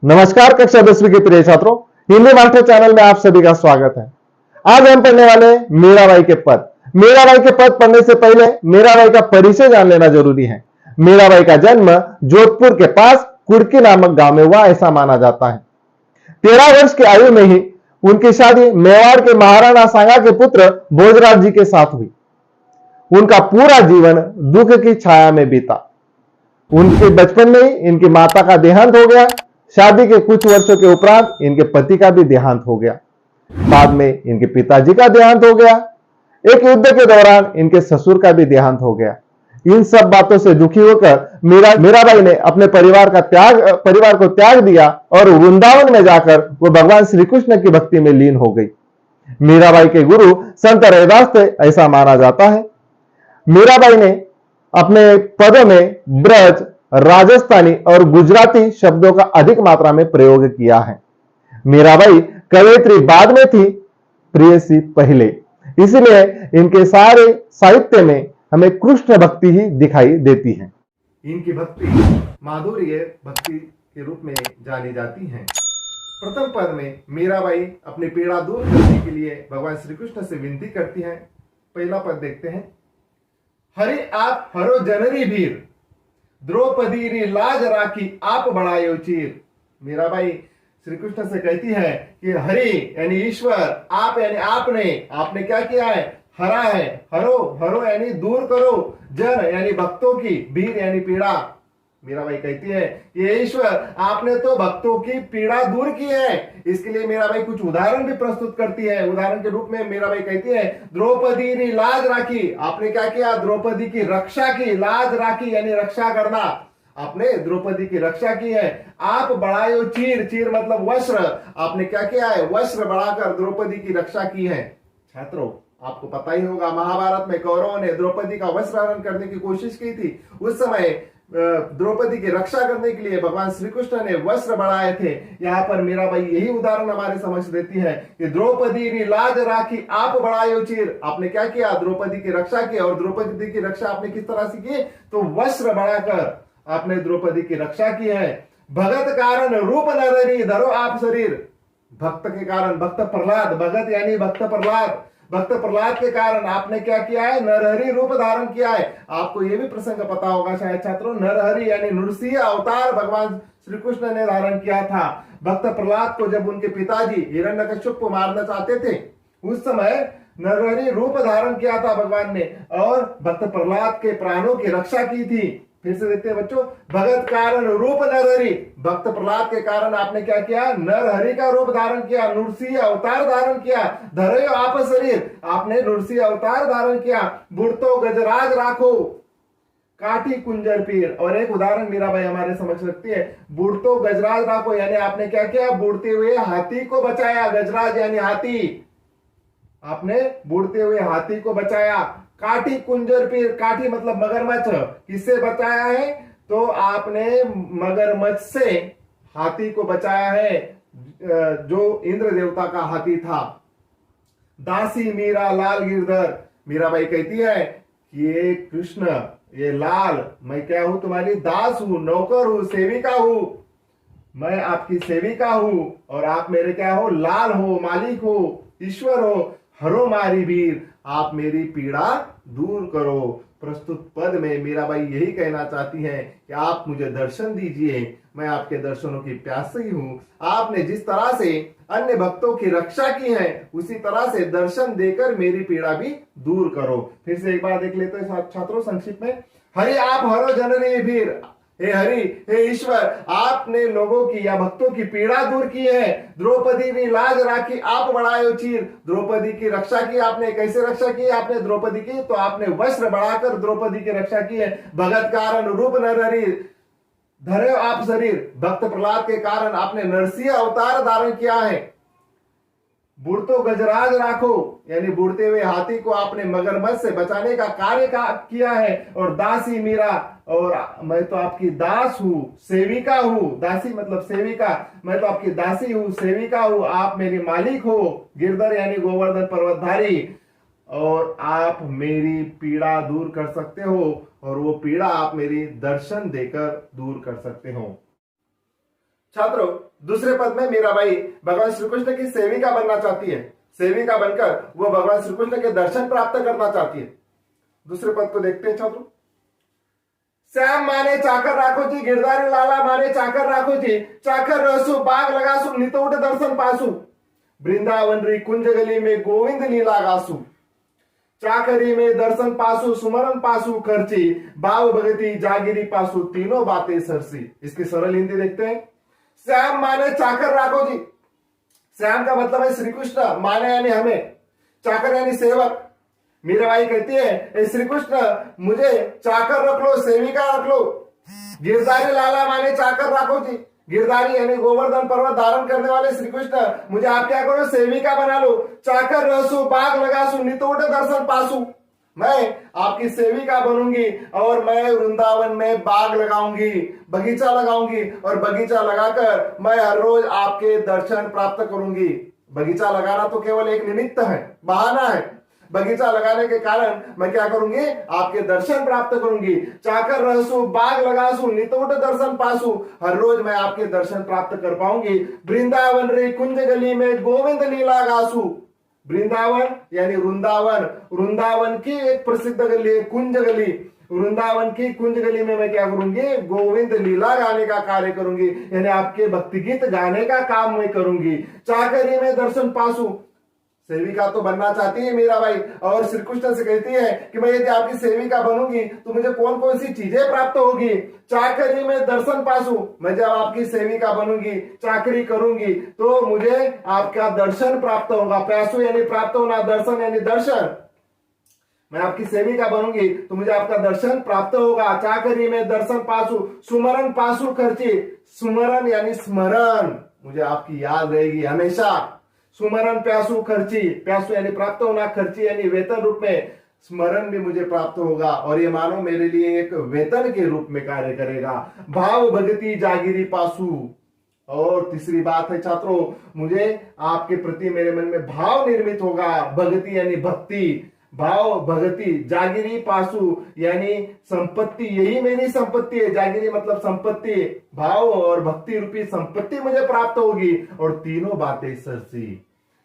नमस्कार कक्षा 10वीं के प्रिय छात्रों, हिंदी मास्टर चैनल में आप सभी का स्वागत है। आज हम पढ़ने वाले मीराबाई के पद। मीराबाई के पद पढ़ने से पहले मीराबाई का परिचय जान लेना जरूरी है। मीराबाई का जन्म जोधपुर के पास कुर्की नामक गांव में हुआ ऐसा माना जाता है। 13 वर्ष की आयु में ही उनकी शादी मेवाड़ के महाराणा सांगा के पुत्र भोजराज जी के साथ हुई। उनका पूरा जीवन दुख की छाया में बीता। उनके बचपन में ही इनकी माता का देहांत हो गया। शादी के कुछ वर्षों के उपरांत इनके पति का भी देहांत हो गया। बाद में इनके पिताजी का देहांत हो गया। एक युद्ध के दौरान इनके ससुर का भी देहांत हो गया। इन सब बातों से दुखी होकर मीराबाई ने अपने परिवार को त्याग दिया और वृंदावन में जाकर वो भगवान श्री कृष्ण की भक्ति में लीन हो गई। मीराबाई के गुरु संत रैदास थे ऐसा माना जाता है। मीराबाई ने अपने पदों में ब्रज, राजस्थानी और गुजराती शब्दों का अधिक मात्रा में प्रयोग किया है। मीराबाई कवयित्री बाद में थी, प्रेयसी पहले, इसलिए इनके सारे साहित्य में हमें कृष्ण भक्ति ही दिखाई देती है। इनकी भक्ति माधुर्य भक्ति के रूप में जानी जाती है। प्रथम पद में मीराबाई अपनी पीड़ा दूर करने के लिए भगवान श्री कृष्ण से विनती करती हैं। पहला पद देखते हैं। हरि आप हरो जनरी भीर, द्रौपदी री लाज राखी आप बढ़ायो चीर। मीराबाई श्री कृष्ण से कहती है कि हरि यानी ईश्वर, आप यानी आपने क्या किया है? हरा है। हरो हरो यानी दूर करो, जन यानी भक्तों की, भीर यानी पीड़ा। मीराबाई कहती है ये ईश्वर आपने तो भक्तों की पीड़ा दूर की है। इसके लिए मीराबाई कुछ उदाहरण भी प्रस्तुत करती है। उदाहरण के रूप में मीराबाई कहती है द्रौपदी ने लाज राखी, आपने क्या किया? द्रौपदी की रक्षा की। लाज राखी यानी रक्षा करना, आपने द्रौपदी की रक्षा की है। आप बढ़ायो चीर, चीर मतलब वस्त्र, आपने क्या किया है? वस्त्र बढ़ाकर द्रौपदी की रक्षा की है। छात्रों आपको पता ही होगा महाभारत में कौरवों ने द्रौपदी का वस्त्र हरण करने की कोशिश की थी। उस समय द्रौपदी की रक्षा करने के लिए भगवान श्री कृष्ण ने वस्त्र बढ़ाए थे। यहाँ पर मीराबाई यही उदाहरण हमारे समझ देती है कि द्रौपदी री लाज राखी आप बढ़ायो चीर, आपने क्या किया? द्रौपदी की रक्षा की। और द्रौपदी की रक्षा आपने किस तरह से की? तो वस्त्र बढ़ाकर आपने द्रौपदी की रक्षा की है। भगत कारण रूप नररी धरो आप शरीर, भक्त के कारण, भक्त प्रहलाद, भगत यानी भक्त प्रहलाद, भक्त प्रहलाद के कारण आपने क्या किया है? नरहरि रूप धारण किया है। आपको यह भी प्रसंग पता होगा शायद छात्रों, नरहरि यानी नृसिंह अवतार भगवान श्री कृष्ण ने धारण किया था। भक्त प्रहलाद को जब उनके पिताजी हिरण्यकश्यप को मारना चाहते थे, उस समय नरहरि रूप धारण किया था भगवान ने और भक्त प्रहलाद के प्राणों की रक्षा की थी। फिर से देखते हैं बच्चों, भगत कारण रूप नरहरि, भक्त प्रहलाद के कारण आपने क्या किया? नरहरि का रूप धारण किया, नृसिंह अवतार धारण किया। धरयो आप शरीर, आपने नृसिंह अवतार धारण किया। बुढ़तो गजराज राखो, काटी कुंजर पीर। और एक उदाहरण मीराबाई हमारे समझ रखती है, बुढ़तो गजराज राखो यानी आपने क्या किया? बुढ़ते हुए हाथी को बचाया। गजराज यानी हाथी, आपने बुढ़ते हुए हाथी को बचाया। काटी कुंजर पीर, काटी मतलब मगरमच्छ, किससे बचाया है? तो आपने मगरमच्छ से हाथी को बचाया है, जो इंद्र देवता का हाथी था। दासी मीरा लाल गिरधर, मीराबाई कहती है कि ये कृष्ण, ये लाल, मैं क्या हूं? तुम्हारी दास हूं, नौकर हूं, सेविका हूं, मैं आपकी सेविका हूं और आप मेरे क्या हो? लाल हो, मालिक हो, ईश्वर हो। हरो मारी वीर, आप मेरी पीड़ा दूर करो। प्रस्तुत पद में मीराबाई यही कहना चाहती हैं कि आप मुझे दर्शन दीजिए, मैं आपके दर्शनों की प्यासी हूं। आपने जिस तरह से अन्य भक्तों की रक्षा की है उसी तरह से दर्शन देकर मेरी पीड़ा भी दूर करो। फिर से एक बार देख लेते हैं छात्रों संक्षिप्त में। हरि आप हरो जननी वीर, हे हरि, हे ईश्वर, आपने लोगों की या भक्तों की पीड़ा दूर की है। द्रौपदी ने लाज राखी आप बढ़ायो चीर, द्रौपदी की रक्षा की। आपने कैसे रक्षा की? आपने द्रौपदी की, तो आपने वस्त्र बढ़ाकर द्रौपदी की रक्षा की है। भगत कारण रूप नरहरि धरे आप शरीर, भक्त प्रहलाद के कारण आपने नरसिंह अवतार धारण किया है। बुढ़तो गजराज राखो यानी बुढ़ते हुए हाथी को आपने मगरमच्छ से बचाने का कार्य किया है। और दासी मीरा, और मैं तो आपकी दास हूं, सेविका हूं। दासी मतलब सेविका, मैं तो आपकी दासी हूं, सेविका हूं, आप मेरी मालिक हो। गिरधर यानी गोवर्धन पर्वतधारी, और आप मेरी पीड़ा दूर कर सकते हो और वो पीड़ा आप मेरी दर्शन देकर दूर कर सकते हो। छात्रों, दूसरे पद में मीराबाई भगवान श्री कृष्ण की सेविका बनना चाहती है। सेविका बनकर वो भगवान श्री कृष्ण के दर्शन प्राप्त करना चाहती है। दूसरे पद को देखते हैं छात्रों। श्याम माने चाकर राखो जी, गिरधारी लाला माने चाकर राखो जी, चाकर रहसु बाग लगासु, नितोट दर्शन पासु, वृंदावन री कुंज गली में गोविंद लीला गासु, चाकरी में दर्शन पासु, सुमरन पासु खर्ची, भाव भगती जागिरी पासु, तीनों बातें सरसी। इसकी सरल हिंदी देखते हैं। श्याम माने चाकर राखो जी, श्याम का मतलब है श्री कृष्ण, माने यानी हमें, चाकर यानी सेवक। मीराबाई कहती है श्री कृष्ण मुझे चाकर रख लो, सेविका रख लो। गिरधारी लाला माने चाकर राखो जी, गिरधारी यानी गोवर्धन पर्वत धारण करने वाले श्री कृष्ण मुझे आप क्या करो, सेविका बना लो। चाकर रहसु बाग लगासु, नितोट दर्शन पासु, मैं आपकी सेविका बनूंगी और मैं वृंदावन में बाग लगाऊंगी, बगीचा लगाऊंगी और बगीचा लगाकर मैं हर रोज आपके दर्शन प्राप्त करूंगी। बगीचा लगाना तो केवल एक निमित्त है, बहाना है। बगीचा लगाने के कारण मैं क्या करूंगी, आपके दर्शन प्राप्त करूंगी। चाकर रहसु बाग लगासु, नितोट दर्शन पासु, हर रोज मैं आपके दर्शन प्राप्त कर पाऊंगी। वृंदावन रे कुंज गली में गोविंद लीला गासु, वृंदावन यानी वृंदावन, वृंदावन की एक प्रसिद्ध गली है कुंज गली। वृंदावन की कुंज गली में मैं क्या करूंगी, गोविंद लीला गाने का कार्य करूंगी, यानी आपके भक्ति गीत गाने का काम मैं करूंगी। चाकरी में दर्शन पासु, सेविका तो बनना चाहती है मीराबाई और श्री कृष्ण से कहती है कि मैं यदि आपकी सेविका बनूंगी तो मुझे कौन कौन सी चीजें प्राप्त होगी। चाकरी में दर्शन पासु, मैं जब आपकी सेविका बनूंगी, चाकरी करूंगी तो मुझे आपका दर्शन प्राप्त होगा। प्यासु यानी प्राप्त होना, दर्शन यानी दर्शन। मैं आपकी सेविका बनूंगी तो मुझे आपका दर्शन प्राप्त होगा। चाकरी में दर्शन पासु, सुमरन पासु खर्ची, सुमरन यानी स्मरण, मुझे आपकी याद रहेगी हमेशा। सुमरन प्यासु खर्ची, प्यासु यानी प्राप्त होना, खर्ची यानी वेतन रूप में, स्मरण भी मुझे प्राप्त होगा और ये मानो मेरे लिए एक वेतन के रूप में कार्य करेगा। भाव भगती जागिरी पासु, और तीसरी बात है छात्रों, मुझे आपके प्रति मेरे मन में भाव निर्मित होगा। भगति यानी भक्ति, भाव भगति, जागिरी पासु यानी संपत्ति, यही मेरी संपत्ति है। जागिरी मतलब संपत्ति, भाव और भक्ति रूपी संपत्ति मुझे प्राप्त होगी और तीनों बातें सरसी।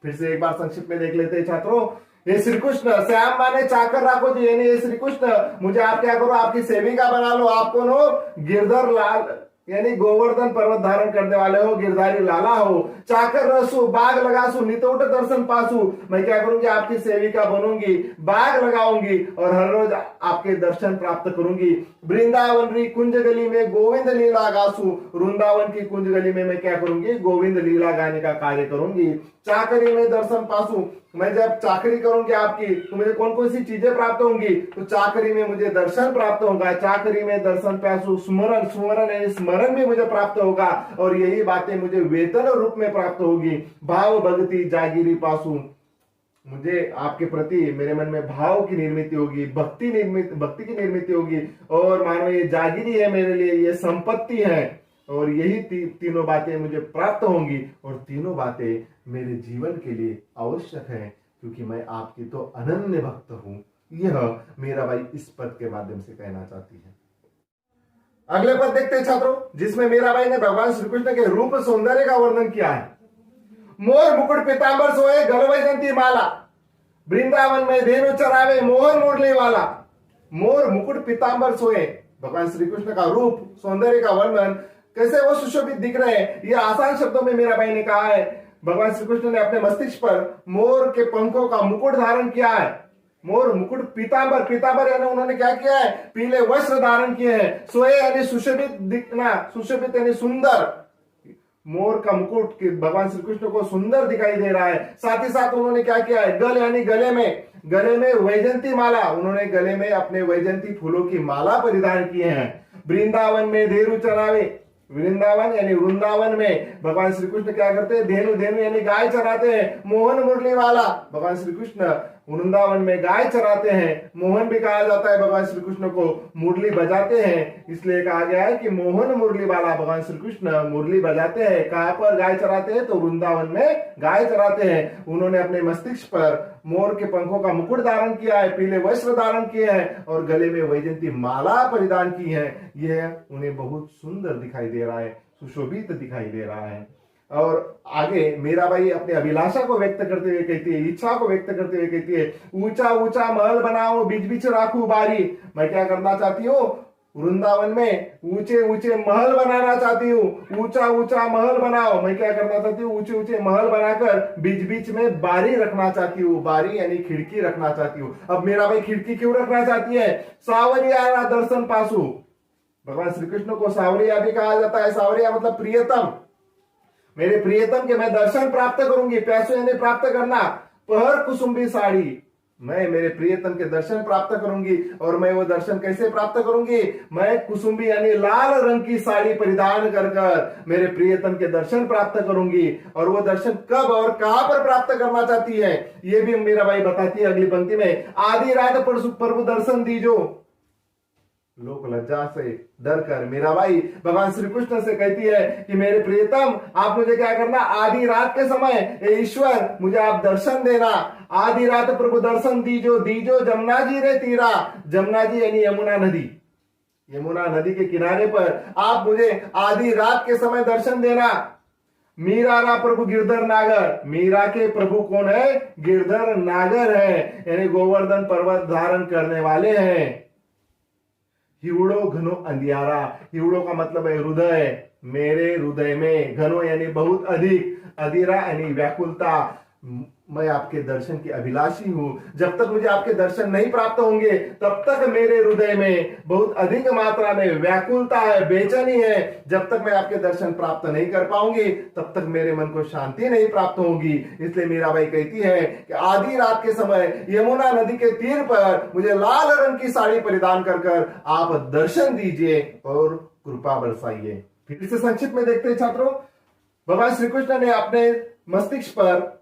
फिर से एक बार संक्षिप्त में देख लेते हैं छात्रों। ये श्री कृष्ण, श्याम माने चाकर राखो जी, यानी ये श्री कृष्ण मुझे आप क्या करो, आपकी सेविका बना लो। आप कौन हो, गिरधर लाल यानी गोवर्धन पर्वत धारण करने वाले हो, गिरधारी लाला हो। चाकर रसु बाग लगासु, नितोट दर्शन पासु, मैं क्या करूंगी, आपकी सेविका बनूंगी, बाग लगाऊंगी और हर रोज आपके दर्शन प्राप्त करूंगी। वृंदावन री कुंज गली में गोविंद लीला गासु, वृंदावन की कुंज गली में मैं क्या करूंगी, गोविंद लीला गाने का कार्य करूंगी। चाकरी में दर्शन पासु, मैं जब चाकरी करूंगी आपकी तो मुझे कौन कौन सी चीजें प्राप्त होंगी, तो चाकरी में मुझे दर्शन प्राप्त होगा। चाकरी में दर्शन पासु, स्मरण, स्मरण यानी स्मरण भी मुझे प्राप्त होगा और यही बातें मुझे वेतन रूप में प्राप्त होगी। भाव भक्ति जागिरी पासु, मुझे आपके प्रति मेरे मन में भाव की निर्मित होगी, भक्ति की निर्मित होगी और मानो ये जागिरी है मेरे लिए, ये संपत्ति है और यही तीनों बातें मुझे प्राप्त होंगी और तीनों बातें मेरे जीवन के लिए आवश्यक है क्योंकि मैं आपकी तो अनन्य भक्त हूं। यह मीराबाई इस पद के माध्यम से कहना चाहती है। अगले पद देखते हैं छात्रों, जिसमें मीराबाई ने भगवान श्री कृष्ण के रूप सौंदर्य का वर्णन किया है। मोर मुकुट पीतांबर सोए, गल वैजंती माला, वृंदावन में धेनु चरावे, मोहन मुरली वाला। मोर मुकुट पीतांबर सोए, भगवान श्री कृष्ण का रूप सौंदर्य का वर्णन, कैसे वो सुशोभित दिख रहे हैं, ये आसान शब्दों में मीराबाई ने कहा है। भगवान श्री कृष्ण ने अपने मस्तिष्क पर मोर के पंखों का मुकुट धारण किया है। मोर मुकुट पीतांबर, पीतांबर यानी उन्होंने क्या किया है, पीले वस्त्र धारण किए हैं। सोए यानी सुशोभित दिखना, सुशोभित यानी सुंदर। मोर का मुकुट भगवान श्री कृष्ण को सुंदर दिखाई दे रहा है। साथ ही साथ उन्होंने क्या किया है, गल यानी गले में वैजंती माला, उन्होंने गले में अपने वैजंती फूलों की माला परिधान किए हैं। वृंदावन में धेनु चरावे, वृंदावन यानी वृंदावन में भगवान श्री कृष्ण क्या करते हैं, धेनु यानी गाय चराते हैं। मोहन मुरली वाला, भगवान श्री कृष्ण वृंदावन में गाय चराते हैं। मोहन भी कहा जाता है भगवान श्री कृष्ण को, मुरली बजाते हैं, इसलिए कहा गया है कि मोहन मुरली वाला भगवान श्री कृष्ण मुरली बजाते हैं। कहां पर गाय चराते हैं, तो वृंदावन में गाय चराते हैं। उन्होंने अपने मस्तिष्क पर मोर के पंखों का मुकुट धारण किया है, पीले वस्त्र धारण किए हैं और गले में वैजंती माला परिधान की है। यह उन्हें बहुत सुंदर दिखाई दे रहा है। सुशोभित दिखाई दे रहा है। और आगे मीराबाई अपनी अभिलाषा को व्यक्त करते हुए कहती है, इच्छा को व्यक्त करते हुए कहती है, ऊंचा ऊंचा महल बनाओ, बीच बीच राखू बारी। मैं क्या करना चाहती हूँ, वृंदावन में ऊंचे ऊंचे महल बनाना चाहती हूँ। ऊंचा ऊंचा महल बनाओ, मैं क्या करना चाहती हूँ, ऊंचे ऊंचे महल बनाकर बीच बीच में बारी रखना चाहती हूँ। बारी यानी खिड़की रखना चाहती हूँ। अब मीराबाई खिड़की क्यों रखना चाहती है, सावरिया दर्शन पासु। भगवान श्री कृष्ण को सावरिया भी कहा जाता है। सावरिया मतलब प्रियतम, मेरे प्रियतम के मैं दर्शन प्राप्त करूंगी। पैसों यानी प्राप्त करना, पहर कुसुम्बी साड़ी, मैं मेरे प्रियतम के दर्शन प्राप्त करूंगी। और मैं वो दर्शन कैसे प्राप्त करूंगी, मैं कुसुम्बी यानी लाल रंग की साड़ी परिधान कर कर मेरे प्रियतम के दर्शन प्राप्त करूंगी। और वो दर्शन कब और कहां पर प्राप्त करना चाहती है, ये भी मीराबाई बताती है अगली पंक्ति में, आधी रात प्रभु दर्शन दीजो। लोक लज्जा से डर कर मीराबाई भगवान श्री कृष्ण से कहती है कि मेरे प्रियतम, आप मुझे क्या करना, आधी रात के समय ईश्वर मुझे आप दर्शन देना। आधी रात प्रभु दर्शन दीजो, दीजो जमुना जी रे तीरा। जमुना जी यानी यमुना नदी, यमुना नदी के किनारे पर आप मुझे आधी रात के समय दर्शन देना। मीरा रा प्रभु गिरधर नागर, मीरा के प्रभु कौन है, गिरधर नागर है, यानी गोवर्धन पर्वत धारण करने वाले हैं। हिवड़ो घनो अंधियारा, हिवड़ो का मतलब है हृदय, मेरे हृदय में, घनो यानी बहुत अधिक, अधिरा यानी व्याकुलता। मैं आपके दर्शन की अभिलाषी हूं। जब तक मुझे आपके दर्शन नहीं प्राप्त होंगे तब तक मेरे हृदय में बहुत अधिक मात्रा में व्याकुलता है, बेचैनी है। जब तक मैं आपके दर्शन प्राप्त नहीं कर पाऊंगी तब तक मेरे मन को शांति नहीं प्राप्त होगी। इसलिए मीराबाई कहती है कि आधी रात के समय यमुना नदी के तीर पर मुझे लाल रंग की साड़ी परिधान कर आप दर्शन दीजिए और कृपा बरसाइए। फिर से संक्षिप्त में देखते हैं छात्रों, भगवान श्री कृष्ण ने अपने मस्तिष्क पर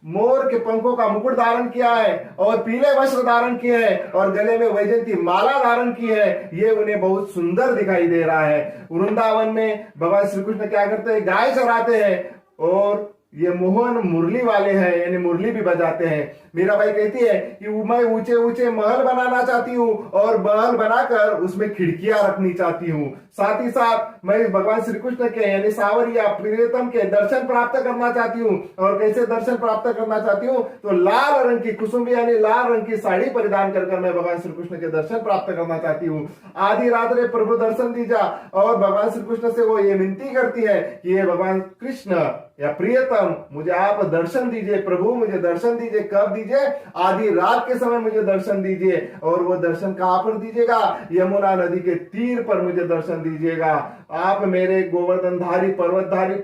मोर के पंखों का मुकुट धारण किया है और पीले वस्त्र धारण किए हैं और गले में वैजयंती माला धारण की है। ये उन्हें बहुत सुंदर दिखाई दे रहा है। वृंदावन में भगवान श्री कृष्ण क्या करते हैं, गाय चराते हैं और ये मोहन मुरली वाले हैं, यानी मुरली भी बजाते हैं। मीराबाई कहती है कि मैं ऊंचे ऊंचे महल बनाना चाहती हूँ और महल बनाकर उसमें खिड़कियां रखनी चाहती हूँ। साथ ही साथ मैं भगवान श्री कृष्ण के यानी सावरिया प्रियतम के दर्शन प्राप्त करना चाहती हूँ। और कैसे दर्शन प्राप्त करना चाहती हूँ, तो लाल रंग की कुसुम्बी यानी लाल रंग की साड़ी परिधान कर मैं भगवान श्री कृष्ण के दर्शन प्राप्त करना चाहती हूँ। आधी रात रे प्रभु दर्शन दीजा, और भगवान श्री कृष्ण से वो ये विनती करती है कि ये भगवान कृष्ण या प्रियतम मुझे आप दर्शन दीजिए, प्रभु मुझे दर्शन दीजिए। कब दीजिए, आधी रात के समय मुझे दर्शन दीजिए। और वो दर्शन कहां पर दीजिएगा, यमुना नदी के तीर पर मुझे दर्शन दीजिएगा। आप मेरे गोवर्धनधारी पर्वतधारी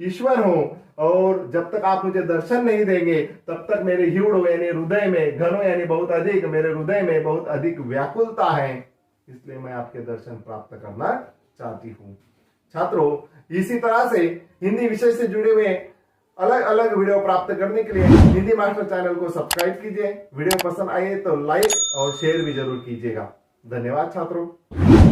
ईश्वर हो और जब तक आप मुझे दर्शन नहीं देंगे तब तक मेरे हिवड़ो यानी हृदय में, घनो यानी बहुत अधिक, मेरे हृदय में बहुत अधिक व्याकुलता है। इसलिए मैं आपके दर्शन प्राप्त करना चाहती हूँ। छात्रों, इसी तरह से हिंदी विषय से जुड़े हुए अलग अलग वीडियो प्राप्त करने के लिए हिंदी मास्टर चैनल को सब्सक्राइब कीजिए। वीडियो पसंद आए तो लाइक और शेयर भी जरूर कीजिएगा। धन्यवाद छात्रों।